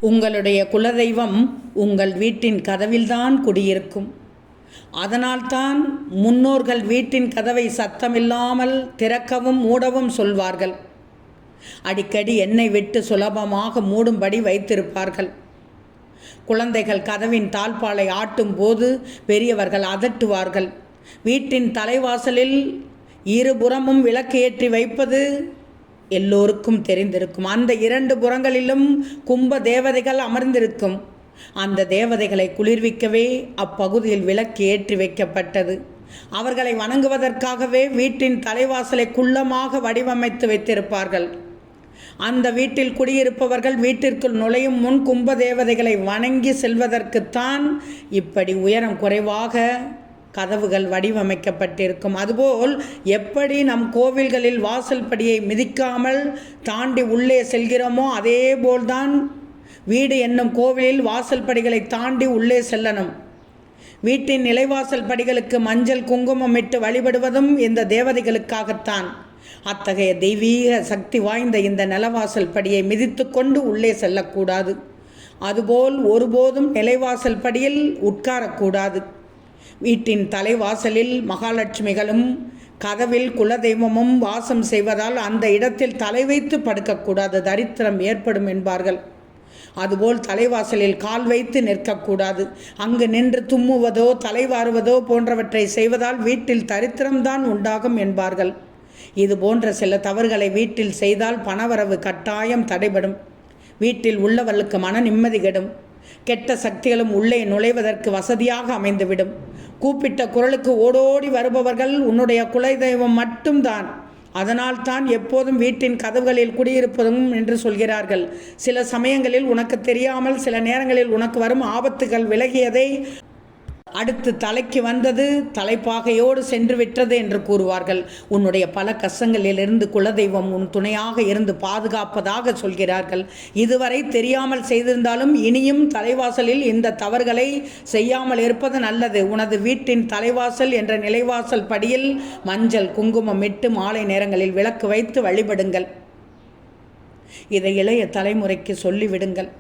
உங்களுடைய குலதெய்வம் உங்கள் வீட்டின் கதவில்தான் குடியிருக்கும். அதனால்தான் முன்னோர்கள் வீட்டின் கதவை சத்தமில்லாமல் திறக்கவும் மூடவும் சொல்வார்கள். அடிக்கடி எண்ணெய் விட்டு சுலபமாக மூடும்படி வைத்திருப்பார்கள். குழந்தைகள் கதவின் தாழ்பாலை ஆட்டும் போது பெரியவர்கள் அதட்டுவார்கள். வீட்டின் தலைவாசலில் இருபுறமும் விளக்கு ஏற்றி வைப்பது எல்லோருக்கும் தெரிந்திருக்கும். அந்த இரண்டு புறங்களிலும் கும்ப தேவதைகள் அமர்ந்திருக்கும். அந்த தேவதைகளை குளிர்விக்கவே அப்பகுதியில் விளக்கு ஏற்றி வைக்கப்பட்டது. அவர்களை வணங்குவதற்காகவே வீட்டின் தலைவாசலை குள்ளமாக வடிவமைத்து வைத்திருப்பார்கள். அந்த வீட்டில் குடியிருப்பவர்கள் வீட்டிற்குள் நுழையும் முன் கும்ப தேவதைகளை வணங்கி செல்வதற்குத்தான் இப்படி உயரம் குறைவாக கதவுகள் வடிவமைக்கப்பட்டிருக்கும். அதுபோல் எப்படி நம் கோவில்களில் வாசல் படியை மிதிக்காமல் தாண்டி உள்ளே செல்கிறோமோ அதே போல்தான் வீடு என்னும் கோவிலில் வாசல் படிகளை தாண்டி உள்ளே செல்லணும். வீட்டின் நிலைவாசல் படிகளுக்கு மஞ்சள் குங்குமம் இட்டு வழிபடுவதும் இந்த தேவதைகளுக்காகத்தான். அத்தகைய தெய்வீக சக்தி வாய்ந்த இந்த நிலவாசல் படியை மிதித்து கொண்டு உள்ளே செல்லக்கூடாது. அதுபோல் ஒருபோதும் நிலைவாசல் படியில் உட்காரக்கூடாது. வீட்டின் தலைவாசலில் மகாலட்சுமிகளும் கதவில் குலதெய்வமும் வாசம் செய்வதால் அந்த இடத்தில் தலை வைத்து படுக்கக்கூடாது, தரித்திரம் ஏற்படும் என்பார்கள். அதுபோல் தலைவாசலில் கால் வைத்து நிற்கக்கூடாது. அங்கு நின்று தும்முவதோ தலைவாறுவதோ போன்றவற்றை செய்வதால் வீட்டில் தரித்திரம்தான் உண்டாகும் என்பார்கள். இது போன்ற சில தவறுகளை வீட்டில் செய்தால் பணவரவு கட்டாயம் தடைபடும். வீட்டில் உள்ளவர்களுக்கு மன நிம்மதி கெடும். கெட்ட சக்திகளும் உள்ளே நுழைவதற்கு வசதியாக அமைந்துவிடும். கூப்பிட்ட குரலுக்கு ஓடோடி வருபவர்கள் உன்னுடைய குலதெய்வம் மட்டும்தான். அதனால்தான் எப்போதும் வீட்டின் கதவுகளில் குடியிருப்பதும் என்று சொல்கிறார்கள். சில சமயங்களில் உனக்கு தெரியாமல் சில நேரங்களில் உனக்கு வரும் ஆபத்துகள் விலகியதை அடுத்து தலைக்கு வந்தது தலைப்பாகையோடு சென்று விட்டது என்று கூறுவார்கள். உன்னுடைய பல கஷ்டங்களிலிருந்து குலதெய்வம் உன் துணையாக இருந்து பாதுகாப்பதாக சொல்கிறார்கள். இதுவரை தெரியாமல் செய்திருந்தாலும் இனியும் தலைவாசலில் இந்த தவறுகளை செய்யாமல் இருப்பது நல்லது. உனது வீட்டின் தலைவாசல் என்ற நிலைவாசல் படியில் மஞ்சள் குங்குமம் இட்டு மாலை நேரங்களில் விளக்கு வைத்து வழிபடுங்கள். இதை இளைய தலைமுறைக்கு சொல்லிவிடுங்கள்.